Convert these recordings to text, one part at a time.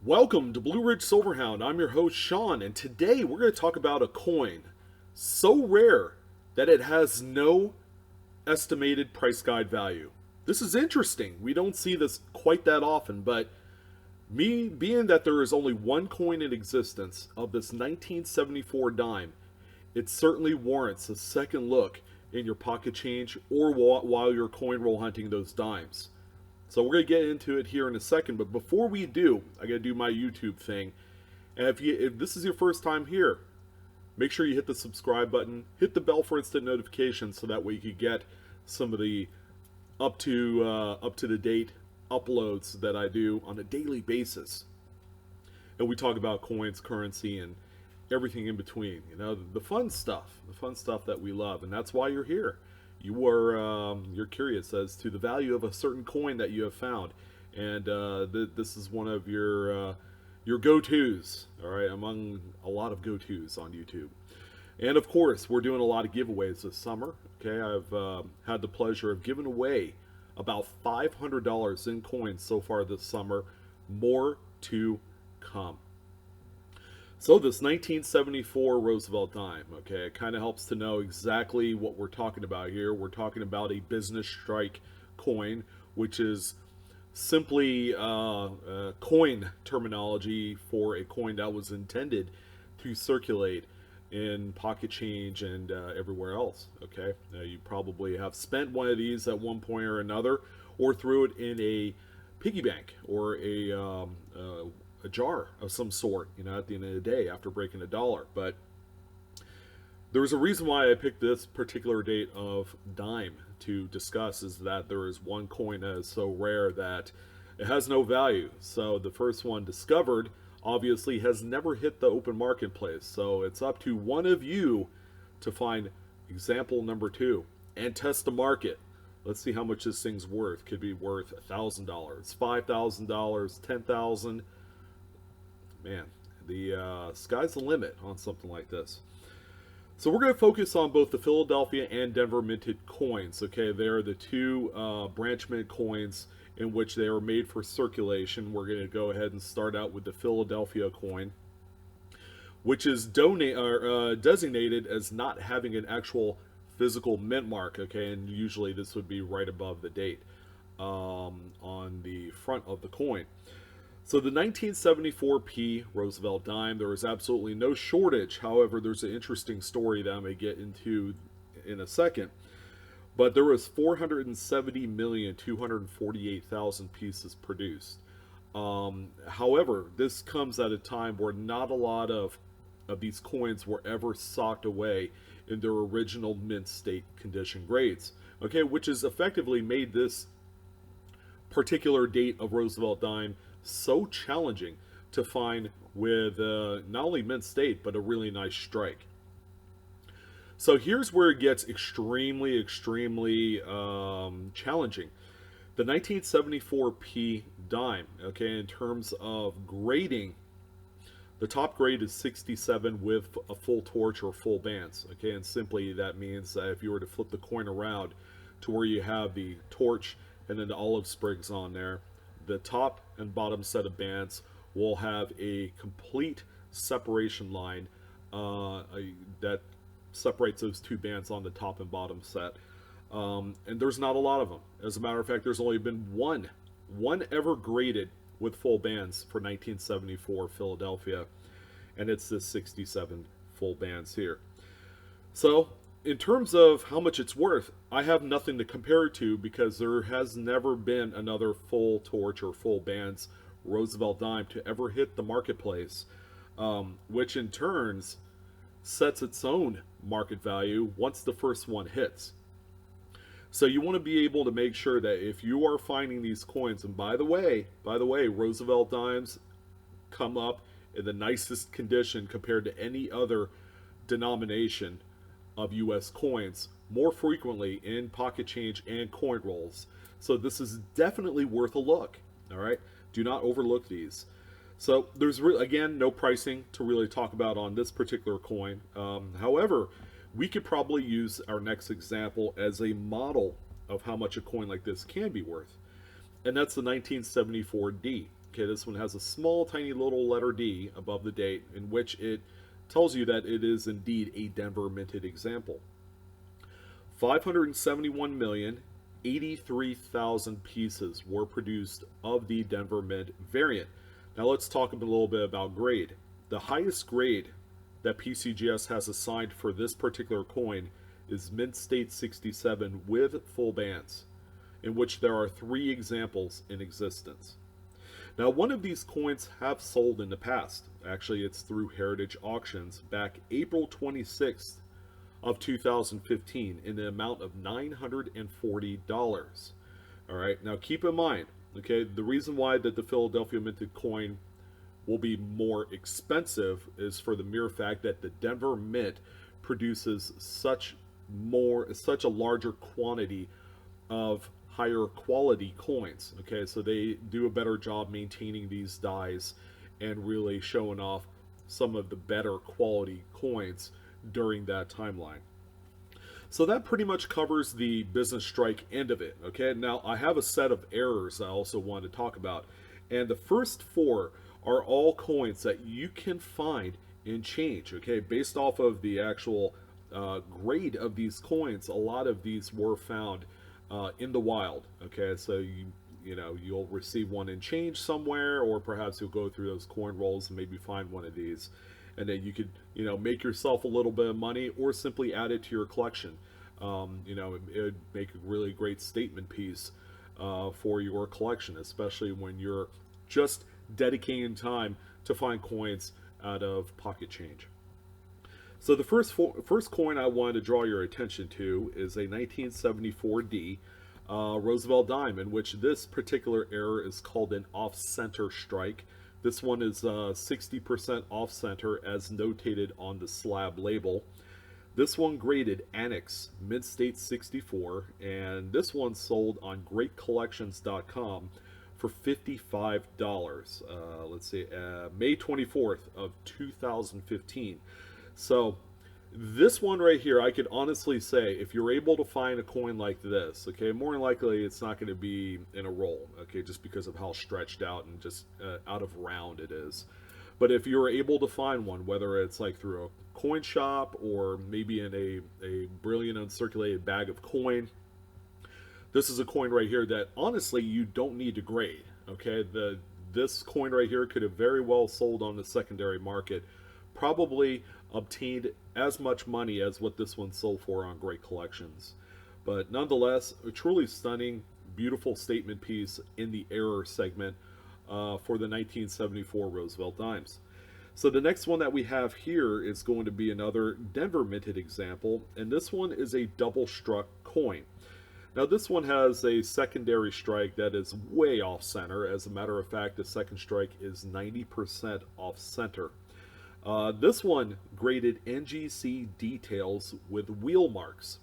Welcome to Blue Ridge Silverhound. I'm your host, Sean, and today we're going to talk about a coin so rare that it has no estimated price guide value. This is interesting. We don't see this quite that often, but me being that there is only one coin in existence of this 1974 dime, it certainly warrants a second look in your pocket change or while you're coin roll hunting those dimes. So we're gonna get into it here in a second, but before we do, I gotta do my YouTube thing. And if this is your first time here, make sure you hit the subscribe button, hit the bell for instant notifications, so that way you can get some of the up to the date uploads that I do on a daily basis. And we talk about coins, currency, and everything in between. You know, the fun stuff that we love, and that's why you're here. You're curious as to the value of a certain coin that you have found, and this is one of your go-tos. All right, among a lot of go-tos on YouTube, and of course we're doing a lot of giveaways this summer. Okay, I've had the pleasure of giving away about $500 in coins so far this summer. More to come. So this 1974 Roosevelt dime, okay, it kind of helps to know exactly what we're talking about here. We're talking about a business strike coin, which is simply coin terminology for a coin that was intended to circulate in pocket change and everywhere else, okay? Now, you probably have spent one of these at one point or another, or threw it in a piggy bank or a jar of some sort, you know, at the end of the day after breaking $1. But there's a reason why I picked this particular date of dime to discuss, is that there is one coin that is so rare that it has no value. So the first one discovered obviously has never hit the open marketplace. So it's up to one of you to find example number 2 and test the market. Let's see how much this thing's worth. Could be worth $1,000, $5,000, $10,000. Man, the sky's the limit on something like this. So we're going to focus on both the Philadelphia and Denver minted coins. Okay, they are the two branch mint coins in which they are made for circulation. We're going to go ahead and start out with the Philadelphia coin, which is designated as not having an actual physical mint mark. Okay, and usually this would be right above the date on the front of the coin. So the 1974p Roosevelt dime, there was absolutely no shortage. However, there's an interesting story that I'm going to get into in a second. But there was 470,248,000 pieces produced. However, this comes at a time where not a lot of these coins were ever socked away in their original mint state condition grades. Okay, which has effectively made this particular date of Roosevelt dime so challenging to find with not only mint state but a really nice strike. So here's where it gets extremely challenging. The 1974p dime, okay, in terms of grading, the top grade is 67 with a full torch or full bands. Okay, and simply that means that if you were to flip the coin around to where you have the torch and then the olive sprigs on there, the top and bottom set of bands will have a complete separation line that separates those two bands on the top and bottom set. And there's not a lot of them. As a matter of fact, there's only been one ever graded with full bands for 1974 Philadelphia, and it's this 67 full bands here. So in terms of how much it's worth, I have nothing to compare it to because there has never been another full torch or full bands Roosevelt dime to ever hit the marketplace, which in turns sets its own market value once the first one hits. So you want to be able to make sure that if you are finding these coins, and by the way, Roosevelt dimes come up in the nicest condition compared to any other denomination of US coins, more frequently in pocket change and coin rolls. So this is definitely worth a look. All right, do not overlook these. So there's again no pricing to really talk about on this particular coin. However, we could probably use our next example as a model of how much a coin like this can be worth, and that's the 1974D. Okay, this one has a small, tiny little letter D above the date, in which it tells you that it is indeed a Denver minted example. 571,083,000 pieces were produced of the Denver Mint variant. Now let's talk a little bit about grade. The highest grade that PCGS has assigned for this particular coin is Mint State 67 with full bands, in which there are 3 examples in existence. Now, one of these coins have sold in the past. Actually, it's through Heritage Auctions back April 26th of 2015 in the amount of $940. All right, now keep in mind, okay, the reason why that the Philadelphia minted coin will be more expensive is for the mere fact that the Denver Mint produces such a larger quantity of higher quality coins. Okay, so they do a better job maintaining these dies and really showing off some of the better quality coins during that timeline. So that pretty much covers the business strike end of it. Okay, now I have a set of errors I also want to talk about, and the first 4 are all coins that you can find in change. Okay, based off of the actual grade of these coins, a lot of these were found in the wild. Okay, so you'll receive one in change somewhere, or perhaps you'll go through those coin rolls and maybe find one of these, and then you could make yourself a little bit of money, or simply add it to your collection. It would make a really great statement piece for your collection, especially when you're just dedicating time to find coins out of pocket change. So the first coin I wanted to draw your attention to is a 1974D Roosevelt dime, in which this particular error is called an off-center strike. This one is 60% off-center as notated on the slab label. This one graded Annex Mint State 64, and this one sold on greatcollections.com for $55. Let's see, May 24th of 2015. So this one right here, I could honestly say, if you're able to find a coin like this, okay, more than likely it's not going to be in a roll, okay, just because of how stretched out and just out of round it is. But if you're able to find one, whether it's like through a coin shop or maybe in a brilliant uncirculated bag of coin, this is a coin right here that honestly you don't need to grade. Okay, this coin right here could have very well sold on the secondary market, probably obtained as much money as what this one sold for on Great Collections. But nonetheless, a truly stunning, beautiful statement piece in the error segment for the 1974 Roosevelt dimes. So the next one that we have here is going to be another Denver minted example, and this one is a double struck coin. Now this one has a secondary strike that is way off center. As a matter of fact, the second strike is 90% off center. This one graded NGC details with wheel marks.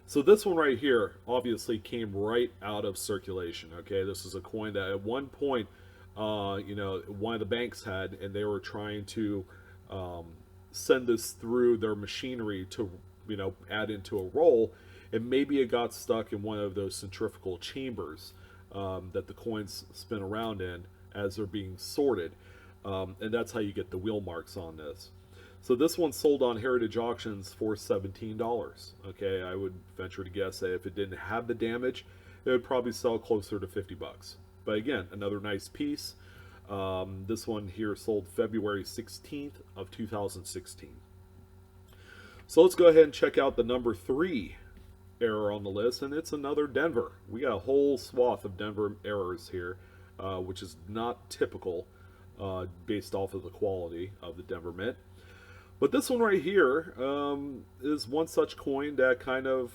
So this one right here obviously came right out of circulation. Okay, this is a coin that at one point, one of the banks had, and they were trying to send this through their machinery to, add into a roll, and maybe it got stuck in one of those centrifugal chambers that the coins spin around in as they're being sorted. And that's how you get the wheel marks on this. So this one sold on Heritage Auctions for $17. Okay, I would venture to guess that if it didn't have the damage, it would probably sell closer to $50. But again, another nice piece. This one here sold February 16th of 2016. So let's go ahead and check out the number 3 error on the list, and it's another Denver. We got a whole swath of Denver errors here, which is not typical based off of the quality of the Denver Mint. But this one right here is one such coin that kind of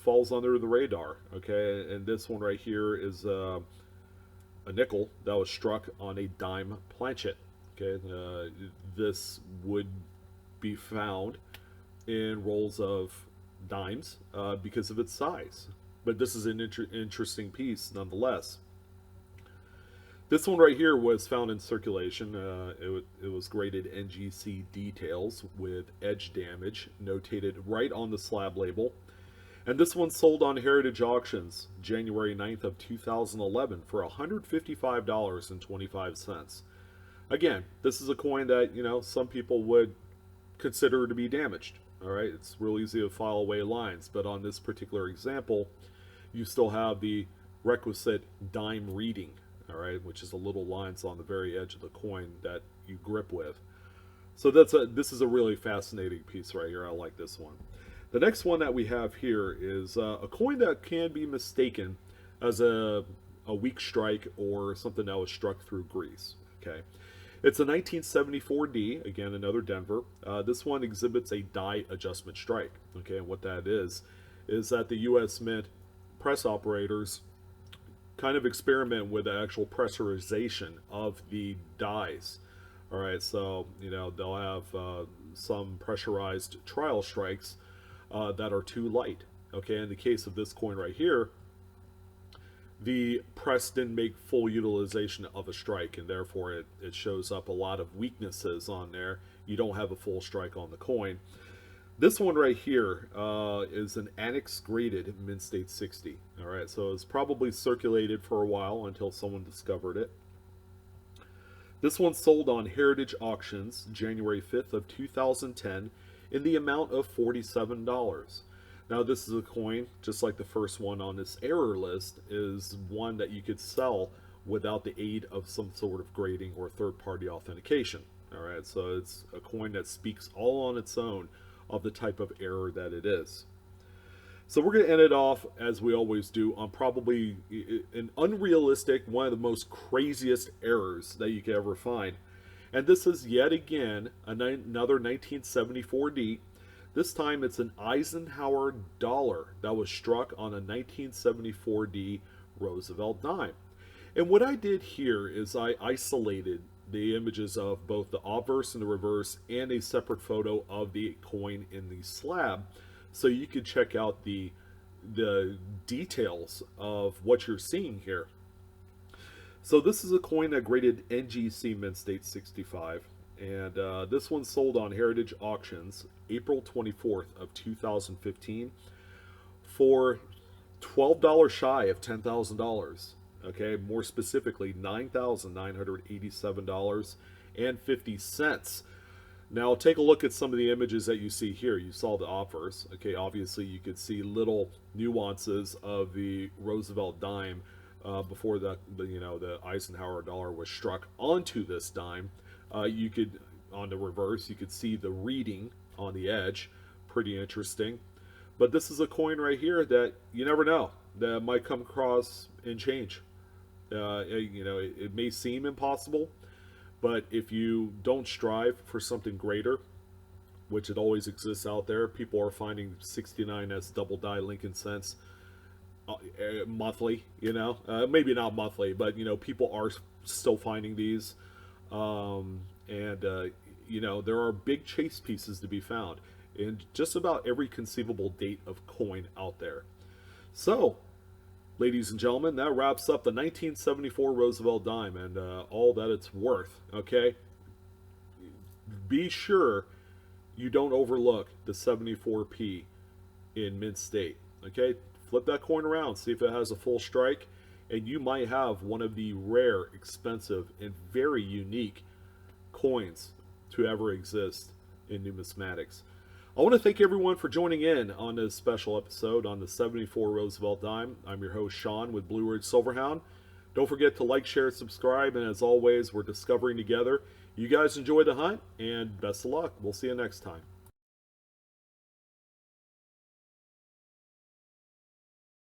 falls under the radar. Okay, and this one right here is a nickel that was struck on a dime planchet. Okay, this would be found in rolls of dimes because of its size, but this is an interesting piece nonetheless. This one right here was found in circulation. It was graded NGC details with edge damage notated right on the slab label, And this one sold on Heritage Auctions January 9th of 2011 for $155.25. Again, this is a coin that, some people would consider to be damaged. All right, it's real easy to file away lines, but on this particular example, you still have the requisite dime reading, all right, which is the little lines on the very edge of the coin that you grip with. So this is a really fascinating piece right here. I like this one. The next one that we have here is a coin that can be mistaken as a weak strike or something that was struck through grease. Okay, it's a 1974D, again another Denver. This one exhibits a die adjustment strike. Okay, and what that is that the U.S. Mint press operators kind of experiment with the actual pressurization of the dies. All right, so they'll have some pressurized trial strikes that are too light. Okay, in the case of this coin right here, the press didn't make full utilization of a strike, and therefore it shows up a lot of weaknesses on there. You don't have a full strike on the coin. This one right here is an annex graded Mint State 60. All right, so it's probably circulated for a while until someone discovered it. This one sold on Heritage Auctions January 5th of 2010 in the amount of $47. Now this is a coin, just like the first one on this error list, is one that you could sell without the aid of some sort of grading or third-party authentication. All right, so it's a coin that speaks all on its own of the type of error that it is. So we're going to end it off, as we always do, on probably an unrealistic, one of the most craziest errors that you could ever find. And this is yet again another 1974D. This time it's an Eisenhower Dollar that was struck on a 1974D Roosevelt dime. And what I did here is I isolated the images of both the obverse and the reverse and a separate photo of the coin in the slab, so you could check out the details of what you're seeing here. So this is a coin that graded NGC Mint State 65, and this one sold on Heritage Auctions April 24th of 2015 for $12 shy of $10,000. Okay, more specifically $9,987.50. Now take a look at some of the images that you see here. You saw the offers. Okay, obviously you could see little nuances of the Roosevelt dime before the Eisenhower Dollar was struck onto this dime. You could, on the reverse, you could see the reading on the edge. Pretty interesting. But this is a coin right here that you never know, that might come across and change. It may seem impossible, but if you don't strive for something greater, which it always exists out there, people are finding 69S double die Lincoln cents monthly, maybe not monthly, but people are still finding these, there are big chase pieces to be found in just about every conceivable date of coin out there. So, ladies and gentlemen, that wraps up the 1974 Roosevelt dime and all that it's worth. Okay, be sure you don't overlook the 74p in Mint State. Okay, flip that coin around, see if it has a full strike, and you might have one of the rare, expensive, and very unique coins to ever exist in numismatics. I want to thank everyone for joining in on this special episode on the 74 Roosevelt dime. I'm your host, Sean, with Blue Ridge Silverhound. Don't forget to like, share, subscribe, and as always, we're discovering together. You guys enjoy the hunt, and best of luck. We'll see you next time.